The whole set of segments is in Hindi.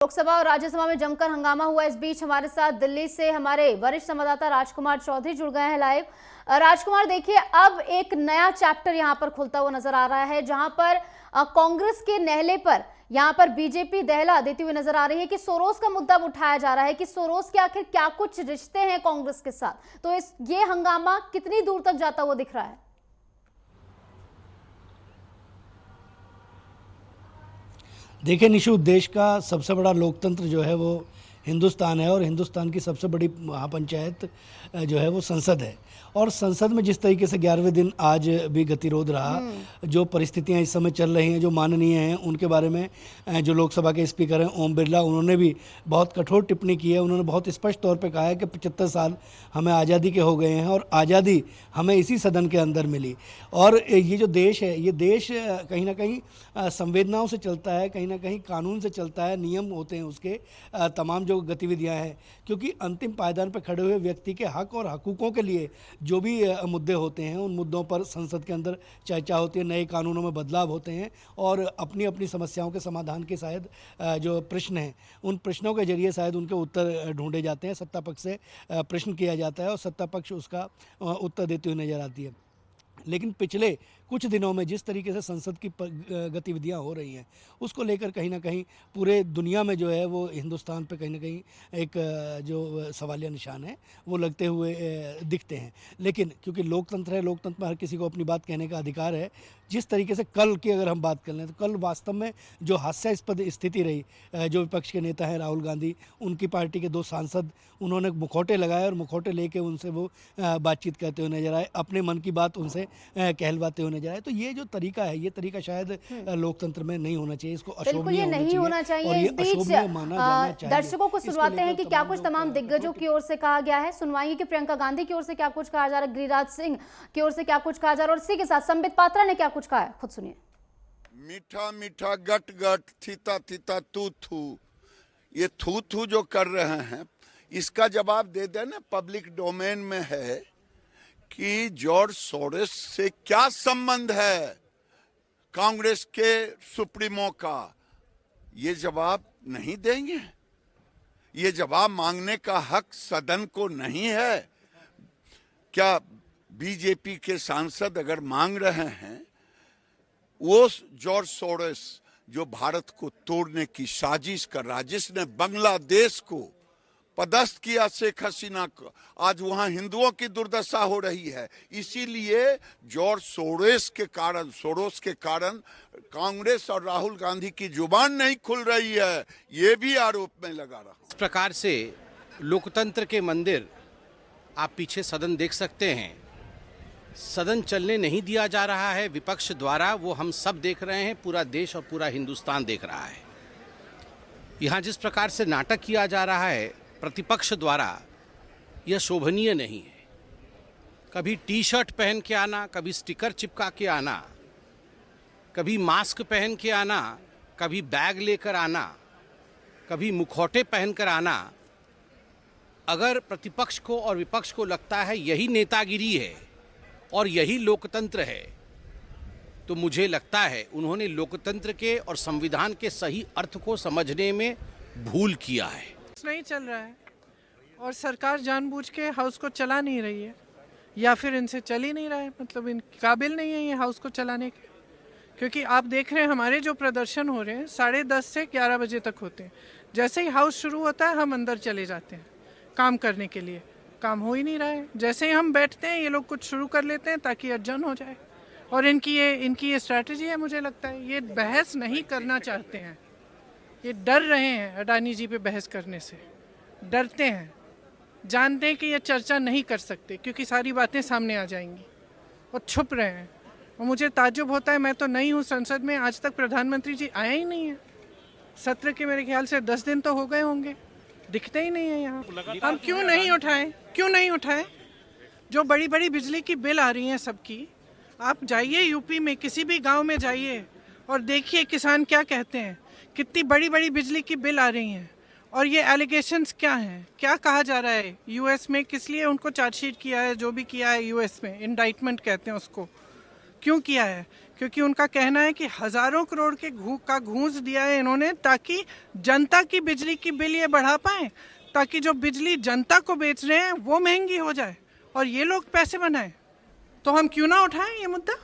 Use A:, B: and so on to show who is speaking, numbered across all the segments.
A: लोकसभा और राज्यसभा में जमकर हंगामा हुआ। इस बीच हमारे साथ दिल्ली से हमारे वरिष्ठ संवाददाता राजकुमार चौधरी जुड़ गए हैं लाइव। राजकुमार, देखिए, अब एक नया चैप्टर यहां पर खुलता हुआ नजर आ रहा है, जहां पर कांग्रेस के नहले पर यहां पर बीजेपी दहला देती हुई नजर आ रही है कि सोरोस का मुद्दा उठाया जा रहा है कि सोरोस के आखिर क्या कुछ रिश्ते हैं कांग्रेस के साथ। तो ये हंगामा कितनी दूर तक जाता हुआ दिख रहा है?
B: देखिए निशु, देश का सबसे बड़ा लोकतंत्र जो है वो हिंदुस्तान है और हिंदुस्तान की सबसे बड़ी महापंचायत जो है वो संसद है। और संसद में जिस तरीके से 11वें दिन आज भी गतिरोध रहा, जो परिस्थितियां इस समय चल रही हैं, जो माननीय हैं, उनके बारे में जो लोकसभा के स्पीकर हैं ओम बिरला, उन्होंने भी बहुत कठोर टिप्पणी की है। उन्होंने बहुत स्पष्ट तौर पे कहा है कि 75 साल हमें आज़ादी के हो गए हैं और आज़ादी हमें इसी सदन के अंदर मिली। और ये जो देश है, ये देश कहीं ना कहीं संवेदनाओं से चलता है, कहीं ना कहीं कानून से चलता है, नियम होते हैं उसके, तमाम जो गतिविधियां हैं, क्योंकि अंतिम पायदान पर खड़े हुए व्यक्ति के हक और हकूक़ों के लिए जो भी मुद्दे होते हैं, उन मुद्दों पर संसद के अंदर चर्चा होती है, नए कानूनों में बदलाव होते हैं और अपनी अपनी समस्याओं के समाधान के शायद जो प्रश्न हैं, उन प्रश्नों के जरिए शायद उनके उत्तर ढूंढे जाते हैं। सत्ता पक्ष से प्रश्न किया जाता है और सत्ता पक्ष उसका उत्तर देती हुई नजर आती है। लेकिन पिछले कुछ दिनों में जिस तरीके से संसद की गतिविधियां हो रही हैं, उसको लेकर कहीं ना कहीं पूरे दुनिया में जो है वो हिंदुस्तान पे कहीं ना कहीं एक जो सवालिया निशान है वो लगते हुए दिखते हैं। लेकिन क्योंकि लोकतंत्र है, लोकतंत्र में हर किसी को अपनी बात कहने का अधिकार है। जिस तरीके से कल की अगर हम बात कर लें तो कल वास्तव में जो हास्यास्पद स्थिति रही, जो विपक्ष के नेता हैं राहुल गांधी, उनकी पार्टी के 2 सांसद, उन्होंने मुखौटे लगाए और मुखौटे लेके उनसे वो बातचीत करते हुए नजर आए, अपने मन की बात उनसे कहलवाते हुए नजर आए। तो ये जो तरीका है, ये तरीका शायद लोकतंत्र में नहीं होना चाहिए, इसको अशोभनीय
A: नहीं होना चाहिए। इस बीच दर्शकों को सुनवाते हैं कि क्या कुछ तमाम दिग्गजों की ओर से कहा गया है। सुनवाएंगे कि प्रियंका गांधी की ओर से क्या कुछ कहा जा रहा है, गिरिराज सिंह की ओर से क्या कुछ कहा जा रहा है और इसी के साथ संबित पात्रा ने क्या कुछ कहा है, खुद सुनिए।
C: मीठा मीठा गट गट थीता थीता तू थू, ये थू थू जो कर रहे हैं, इसका जवाब दे देना। पब्लिक डोमेन में है कि जॉर्ज सोरोस से क्या संबंध है कांग्रेस के सुप्रीमो का, ये जवाब नहीं देंगे। ये जवाब मांगने का हक सदन को नहीं है। क्या बीजेपी के सांसद अगर मांग रहे हैं, वो जॉर्ज सोरोस जो भारत को तोड़ने की साजिश कर रहा, जिसने बांग्लादेश को पदस्थ किया शेख हसीना को, आज वहां हिंदुओं की दुर्दशा हो रही है। इसीलिए जॉर्ज सोरोस के कारण कांग्रेस और राहुल गांधी की जुबान नहीं खुल रही है, ये भी आरोप में लगा रहा हूं।
D: इस प्रकार से लोकतंत्र के मंदिर आप पीछे सदन देख सकते हैं, सदन चलने नहीं दिया जा रहा है विपक्ष द्वारा, वो हम सब देख रहे हैं, पूरा देश और पूरा हिंदुस्तान देख रहा है। यहाँ जिस प्रकार से नाटक किया जा रहा है प्रतिपक्ष द्वारा, यह शोभनीय नहीं है। कभी टी शर्ट पहन के आना, कभी स्टिकर चिपका के आना, कभी मास्क पहन के आना, कभी बैग लेकर आना, कभी मुखौटे पहनकर आना। अगर प्रतिपक्ष को और विपक्ष को लगता है यही नेतागिरी है और यही लोकतंत्र है, तो मुझे लगता है उन्होंने लोकतंत्र के और संविधान के सही अर्थ को समझने में भूल किया है।
E: नहीं चल रहा है और सरकार जानबूझ के हाउस को चला नहीं रही है, या फिर इनसे चल ही नहीं रहा है, मतलब इन काबिल नहीं है ये हाउस को चलाने के। क्योंकि आप देख रहे हैं हमारे जो प्रदर्शन हो रहे हैं 10:30 से 11 बजे तक होते हैं। जैसे ही हाउस शुरू होता है हम अंदर चले जाते हैं काम करने के लिए, काम हो ही नहीं रहा है। जैसे ही हम बैठते हैं ये लोग कुछ शुरू कर लेते हैं ताकि अर्जन हो जाए, और इनकी ये स्ट्रैटेजी है। मुझे लगता है ये बहस नहीं करना चाहते हैं, ये डर रहे हैं अडानी जी पे बहस करने से, डरते हैं, जानते हैं कि ये चर्चा नहीं कर सकते क्योंकि सारी बातें सामने आ जाएंगी, और छुप रहे हैं। और मुझे ताज्जुब होता है, मैं तो नहीं हूँ संसद में, आज तक प्रधानमंत्री जी आया ही नहीं है। सत्र के मेरे ख्याल से 10 दिन तो हो गए होंगे, दिखते ही नहीं है यहाँ। हम क्यों नहीं उठाए? जो बड़ी बड़ी बिजली की बिल आ रही हैं सबकी, आप जाइए यूपी में किसी भी गांव में जाइए और देखिए किसान क्या कहते हैं, कितनी बड़ी बड़ी बिजली की बिल आ रही हैं। और ये एलिगेशंस क्या हैं, क्या कहा जा रहा है यूएस में, किस लिए उनको चार्जशीट किया है, जो भी किया है यूएस में, इंडाइटमेंट कहते हैं उसको, क्यों किया है? क्योंकि उनका कहना है कि हज़ारों करोड़ के का घूंस दिया है इन्होंने ताकि जनता की बिजली की बिल ये बढ़ा पाएँ, ताकि जो बिजली जनता को बेच रहे हैं वो महंगी हो जाए और ये लोग पैसे बनाएं। तो हम क्यों ना उठाएं ये मुद्दा?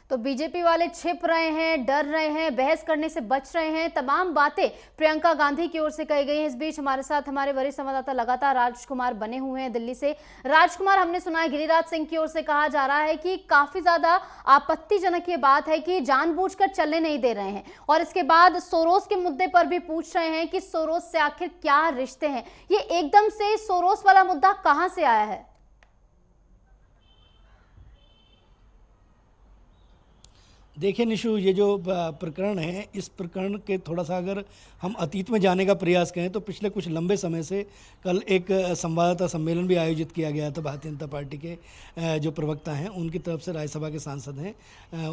A: तो बीजेपी वाले छिप रहे हैं, डर रहे हैं, बहस करने से बच रहे हैं, तमाम बातें प्रियंका गांधी की ओर से कही गई हैं। इस बीच हमारे साथ हमारे वरिष्ठ संवाददाता लगातार राजकुमार बने हुए हैं दिल्ली से। राजकुमार, हमने सुना है गिरिराज सिंह की ओर से कहा जा रहा है कि काफी ज्यादा आपत्तिजनक ये बात है कि जानबूझकर चलने नहीं दे रहे हैं, और इसके बाद सोरोस के मुद्दे पर भी पूछ रहे हैं कि सोरोस से आखिर क्या रिश्ते हैं। ये एकदम से सोरोस वाला मुद्दा कहां से आया है?
B: देखिए निशु, ये जो प्रकरण है, इस प्रकरण के थोड़ा सा अगर हम अतीत में जाने का प्रयास करें तो पिछले कुछ लंबे समय से कल एक संवाददाता सम्मेलन भी आयोजित किया गया था। भारतीय जनता पार्टी के जो प्रवक्ता हैं उनकी तरफ से, राज्यसभा के सांसद हैं,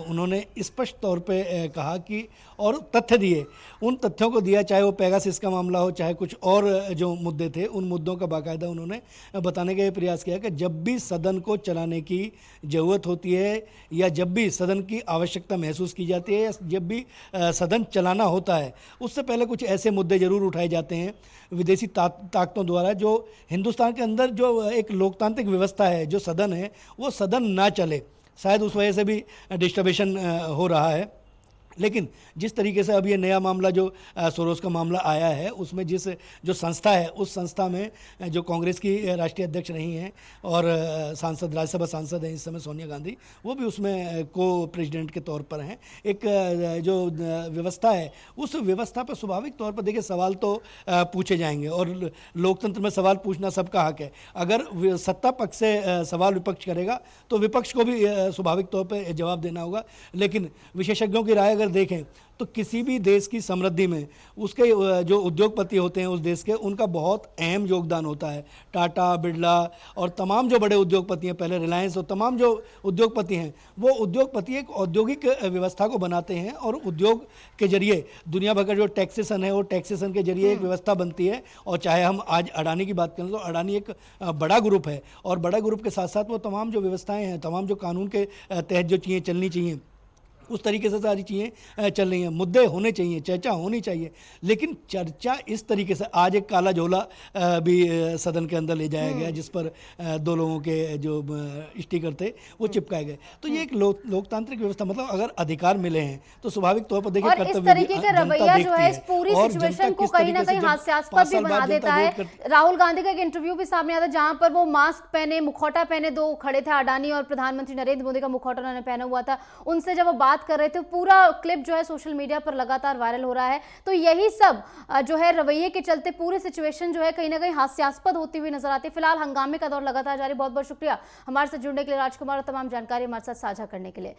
B: उन्होंने स्पष्ट तौर पे कहा कि, और तथ्य दिए, उन तथ्यों को दिया, चाहे वो पेगासस का मामला हो, चाहे कुछ और जो मुद्दे थे, उन मुद्दों का बाकायदा उन्होंने बताने का ये प्रयास किया कि जब भी सदन को चलाने की ज़रूरत होती है या जब भी सदन की आवश्यकता महसूस की जाती है या जब भी सदन चलाना होता है, उससे पहले कुछ ऐसे मुद्दे जरूर उठाए जाते हैं विदेशी ताकतों द्वारा, जो हिंदुस्तान के अंदर जो एक लोकतांत्रिक व्यवस्था है, जो सदन है, वो सदन ना चले। शायद उस वजह से भी डिस्टर्बेशन हो रहा है। लेकिन जिस तरीके से अब ये नया मामला जो सोरोस का मामला आया है, उसमें जो संस्था है, उस संस्था में जो कांग्रेस की राष्ट्रीय अध्यक्ष रही हैं और सांसद, राज्यसभा सांसद हैं इस समय, सोनिया गांधी, वो भी उसमें को प्रेसिडेंट के तौर पर हैं। एक जो व्यवस्था है, उस व्यवस्था पर स्वाभाविक तौर पर देखिए सवाल तो पूछे जाएंगे, और लोकतंत्र में सवाल पूछना सबका हक है। अगर सत्ता पक्ष से सवाल विपक्ष करेगा तो विपक्ष को भी स्वाभाविक तौर पर जवाब देना होगा। लेकिन विशेषज्ञों की राय अगर देखें तो किसी भी देश की समृद्धि में उसके जो उद्योगपति होते हैं उस देश के, उनका बहुत अहम योगदान होता है। टाटा, बिरला और तमाम जो बड़े उद्योगपति हैं, पहले रिलायंस, और तमाम जो उद्योगपति हैं, वो उद्योगपति एक औद्योगिक व्यवस्था को बनाते हैं और उद्योग के जरिए दुनिया भर का जो टैक्सेशन है, वो टैक्सेशन के जरिए एक व्यवस्था बनती है। और चाहे हम आज अडानी की बात करें तो अडानी एक बड़ा ग्रुप है, और बड़ा ग्रुप के साथ साथ वो तमाम जो व्यवस्थाएँ हैं, तमाम जो कानून के तहत जो चीज़ें चलनी चाहिए, उस तरीके से सारी चीज़ें चल रही हैं। मुद्दे होने चाहिए, चर्चा होनी चाहिए, लेकिन चर्चा इस तरीके से, आज एक काला झोला भी सदन के अंदर ले जाया गया जिस पर दो लोगों के जो स्टिकर थे वो चिपकाए गए। तो ये एक लोकतांत्रिक व्यवस्था, मतलब अगर अधिकार मिले हैं तो स्वाभाविक तौर पर देखिए
A: कर्तव्य, इस तरीके का रवैया जो है इस पूरी सिचुएशन को कहीं ना कहीं हास्यास्पद भी बना देता है। राहुल गांधी का एक इंटरव्यू भी सामने आता है जहां पर वो मास्क पहने, मुखौटा पहने दो खड़े थे, अडानी और प्रधानमंत्री नरेंद्र मोदी का मुखौटा उन्होंने पहना हुआ था, उनसे जब वो बात कर रहे थे, पूरा क्लिप जो है सोशल मीडिया पर लगातार वायरल हो रहा है। तो यही सब जो है रवैये के चलते पूरी सिचुएशन जो है कहीं ना कहीं हास्यास्पद होती हुई नजर आती है। फिलहाल हंगामे का दौर लगातार जारी। बहुत बहुत शुक्रिया हमारे साथ जुड़ने के लिए राजकुमार, और तमाम जानकारी हमारे साथ साझा करने के लिए।